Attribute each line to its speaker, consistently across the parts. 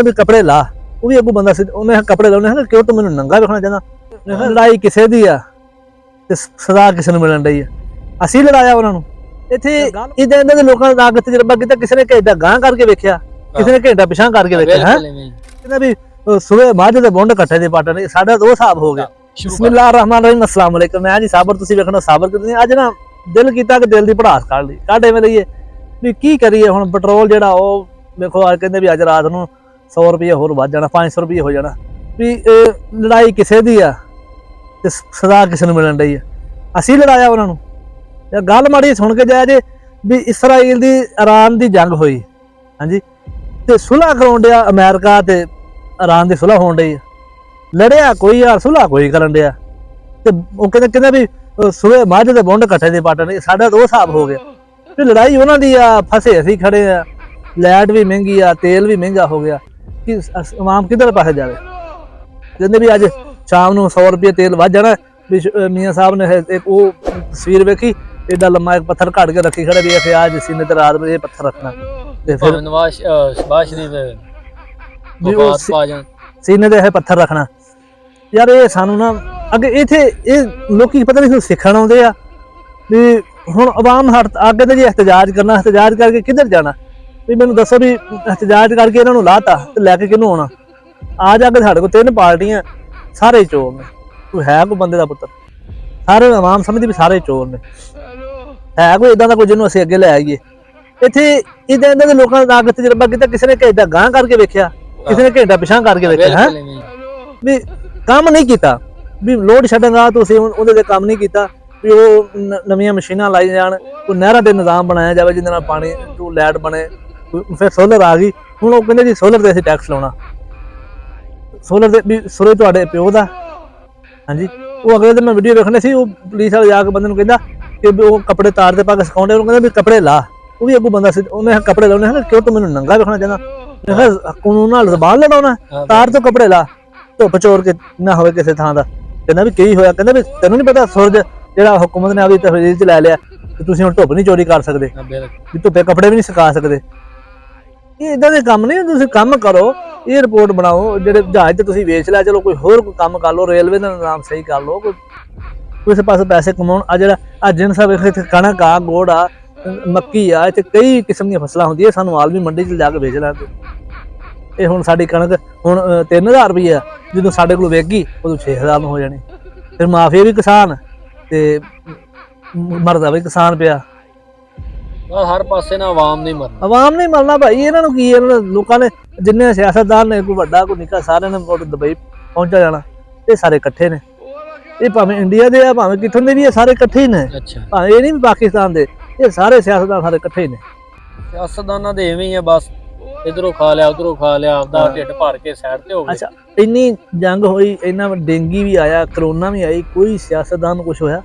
Speaker 1: ਵੀ ਕੱਪੜੇ ਲਾ। ਉਹ ਵੀ ਅੱਗੋਂ ਬੰਦਾ ਸੀ, ਉਹਨੇ ਕੱਪੜੇ ਲਾਉਣੇ ਹਨ, ਕਿਉਂ ਤੂੰ ਮੈਨੂੰ ਨੰਗਾ ਵੇਖਣਾ ਚਾਹੁੰਦਾ। ਲੜਾਈ ਕਿਸੇ ਦੀ ਆ ਤੇ ਸਜ਼ਾ ਕਿਸੇ ਨੂੰ ਮਿਲਣ ਡਈ ਆ। ਅਸੀਂ ਲੜਾਇਆ ਉਹਨਾਂ ਨੂੰ। ਇੱਥੇ ਇਹਨਾਂ ਦੇ ਲੋਕਾਂ ਦਾ ਨਾ ਤਜਰਬਾ ਕੀਤਾ, ਕਿਸੇ ਨੇ ਘੰਟਾ ਗਾਂਹ ਕਰਕੇ ਵੇਖਿਆ, ਕਿਸੇ ਨੇ ਘੰਟਾ ਪਿਛਾਂ ਕਰਕੇ ਵੇਖਿਆ। ਹੈ ਕਹਿੰਦਾ ਵੀ ਸੁਬਹ ਮਾਝ ਦੇ ਬੁੰਡ ਇਕੱਠੇ ਦੇ ਪਾਟਣ, ਸਾਡਾ ਤਾਂ ਉਹ ਹਿਸਾਬ ਹੋ ਗਿਆ। ਬਿਸਮਿल्लाह रहमान रहीम, अस्सलाम वालेकुम। मैं जी साबर, तुसीं वेखना साबर कितनी अज ना दिल कीता कि दिल दी भड़ास काढ़ लई, काढ़े में लईए भी की करिए। हुण पेट्रोल जिहड़ा ओह वेखो अज कहंदे भी अज रात नूं 100 रुपये होर वध जाना, 500 रुपये हो जाना। भी लड़ाई किसे दी आ ते सज़ा किसे नूं मिलण डई आ। असीं लड़ाया उन्हां नूं। गल माड़ी सुण के जाए जे भी इसराइल दी ईरान दी जंग होई, हां जी, ते सुलह कराउण डिया अमेरिका ते ईरान दी सुलह होण डई। लड़िया कोई यार, सुलह कोई करन डिया। ते ओह कहंदे भी सुबह माझ दे बुंड इकट्ठे दे पाटण, साडा तो हिसाब हो गया। ते लड़ाई उन्हां दी आ, फसे असीं खड़े आ। लाइट भी महंगी आ, तेल भी महंगा हो गया कि आवाम किधर पासे जावे। कहंदे भी अज शाम नूं 100 रुपये तेल वध जाना। भी मियाँ साहब ने एक वो तस्वीर वेखी, एडा लम्मा एक पत्थर घड़ के रखी खड़े भी आज सीने ते रात में ये पत्थर रखना ते फिर नवाज शरीफ सीने ते पत्थर रखना। यार ये सानू ना अगे इत्थे लोकी पता नहीं सिखण आउंदे आ भी हुण आवाम अगे ते जी एहतजाज करना, एहतजाज करके किधर जाना। भी मैनूं दसो भी एहतजाज करके इन्हां नूं लाता ते लैके किहनूं आउणा। आ जाके साडे कोल 3 पार्टियां, सारे चोर ने। कोई है कोई बंदे दा पुत्तर, सारे आवाम समझदी भी सारे चोर ने। है कोई इदां दा कोई जिन्नूं असीं अगे लै आईए। इत्थे इदां दे लोकां दा ना तजर्बा कीता, किसी ने घंटा गांह करके वेखिया, किसी ने घंटा पिछां करके वेखिया। है भी काम नहीं किया भी लोड शेडिंग आ तुसीं उहदे ते काम नहीं किया भी वो नवीं मशीनां लाई जाण, कोई नहरां ते निज़ाम बनाया जाए जिहदे नाल पानी टू लाइट बने। फिर सोलर आ गई, हुण वो कहंदे जी सोलर ते असीं टैक्स लाउणा। सोलर ते भी सूरज तुहाडे प्यो दा। हां जी, वो अगले दिन मैं वीडियो वेखणी सी, वो पुलिस वाला जाके बंदे नूं कहंदा कि वो कपड़े तार दे पा के सिखाउंदे, उहनूं कहंदा भी कपड़े ला। वो भी अगों बंदा सी, उहने कपड़े लाउणे हन, क्यों तूं मैनूं नंगा वेखਣਾ चाਹੁੰਦਾ। कानून नाल ज़बान लड़ाउणा, तार तो कपड़े ला, धुप चोर के ना होवे किसी थां दा। कहना भी की होया, कहना भी तैनूं नहीं पता सूरज जिहड़ा हुकूमत ने आपदी तहवील च लै लिया कि तुसीं हुण धुप नहीं चोरी कर सकदे, भी धुप्पे कपड़े भी नहीं सुका सकदे। ये इदां दे कम्म नहीं, तुसीं कम्म करो, एयरपोर्ट बनाओ, जिहड़े जहाज ते तुसीं वेच लिया, चलो कोई होर कोई कम्म कर लो, रेलवे दा निज़ाम सही कर लो, कोई इस पासे पैसे कमाउण। आ जिहड़ा आ जिन्स इत्थे कणक आ, गुड़ आ, मक्की आ, इत्थे कई किस्म दी फसलां हुंदियां, सानूं आलमी मंडी च जाके वेच लैण। ये हुण साडी कणक हुण 3000 रुपये आ, जदों साडे कोल विक गई उदों 6000 हो जानी। फिर माफिया भी किसान ते मरदा भी किसान पिया।
Speaker 2: हर पासे ना आवाम नहीं मरना,
Speaker 1: आवाम नहीं मरना भाई। इन्हां नूं की लोकां ने जिन्ने सियासतदान ने, कोई वड्डा कोई निक्का, सारे ने दुबई पहुंचा जाना। ये सारे इकट्ठे ने, ये भावें इंडिया दे आ भावें कित्थों दे भी आ, सारे इकट्ठे ही ने। भावें ये नहीं पाकिस्तान दे, ये सारे सियासतदान सारे इकट्ठे ही ने।
Speaker 2: सियासतदानां दे इवें ही आ, बस इधरों खा लिया उधरों खा लिया, आपदा ढिड भर के साइड ते हो गए।
Speaker 1: अच्छा, इन्नी जंग होई, इन्ना डेंगी भी आया, करोना भी आई, कोई सियासतदान कुछ होया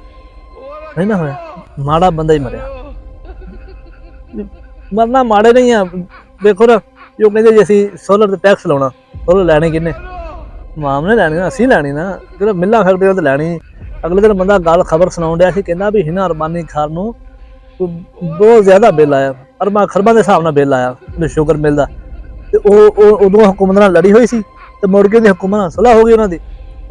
Speaker 1: नहीं ना होया, माड़ा बंदा ही मरिया। मरना माड़े नहीं आ। देखो ना जो कहते जी असीं सोलर ते टैक्स लाउणा, सोलर लैणे किन्ने? आवाम ने लैणी ना, असीं लैणी ना, जो मिलां फैक्टरियां ते लैणी। अगले दिन बंदा गल खबर सुनाउण डिया सी, कहंदा भी हिना अरबानी खार नूं बहुत ज़्यादा बिल आया, अरबां खरबां दे हिसाब नाल बिल आया शुगर मिल दा। ते उदों हुकूमत नाल लड़ी होई सी ते मुड़ के हुकूमत नाल सुलह हो गई उन्हां दी।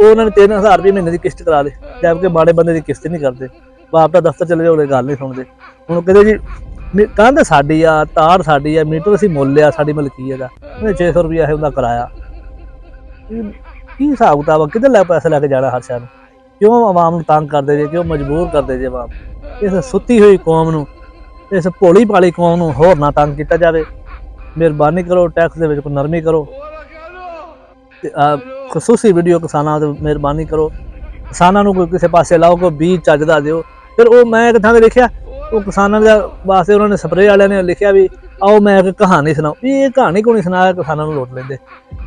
Speaker 1: उन्होंने 3000 रुपये महीने की किश्त करा ली, जबकि माड़े बंदे की किश्त नहीं करते। बाप दा दफ्तर चले जाओ, गल नहीं सुनते। हुण कहंदे जी कंध साडी आ, तार साडी आ, मीटर असीं मुल लिया, साडी मलकीयत आ, 600 रुपया है उहदा किराया। की हिसाब किताब, किधर लै पैसे लैके जाना हर शहर? क्यों आवाम नूं तंग करदे जे, क्यों मजबूर करदे जे आवाम? इस सुत्ती हुई कौम नूं, इस भोली भाली कौम नूं होर ना तंग किया जाए। मेहरबानी करो, टैक्स दे विच कोई नरमी करो। खसूसी वीडियो किसानां ते मेहरबानी करो, किसानां नूं कोई किसी पासे लाओ, कोई बीज चज दा दिओ। फिर वो मैं एक थां ते लिखिया, वो किसानां दे वास्ते उन्होंने स्प्रे वालियां ने लिखिया भी आओ मैं एक कहानी सुनाऊं। ये कहानी को नहीं सुनाया, किसानां नूं लुट लैंदे।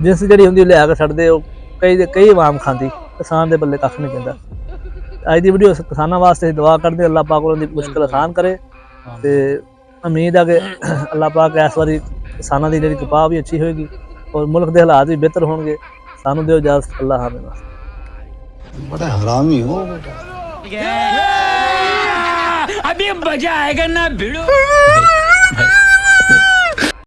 Speaker 1: जिस जिहड़ी हुंदी लिया के छड्डदे, कई आवाम खांदी, किसान दे बल्ले कख नहीं पैंदा। अज दी वीडियो किसानां वास्ते दुआ करदे, अल्लाह पाक उन्हां दी मुश्किल आसान करे। ते उम्मीद है कि अल्लाह पाक इस बारी किसानां दी जिहड़ी कपाह भी अच्छी होएगी और मुल्क के हालात भी बेहतर होंगे। सानू दिओ इजाजत, अल्लाह हाफिज़।
Speaker 3: बड़ा हरामी हो बेटा।
Speaker 4: अभी मजा आएगा ना भिड़ो।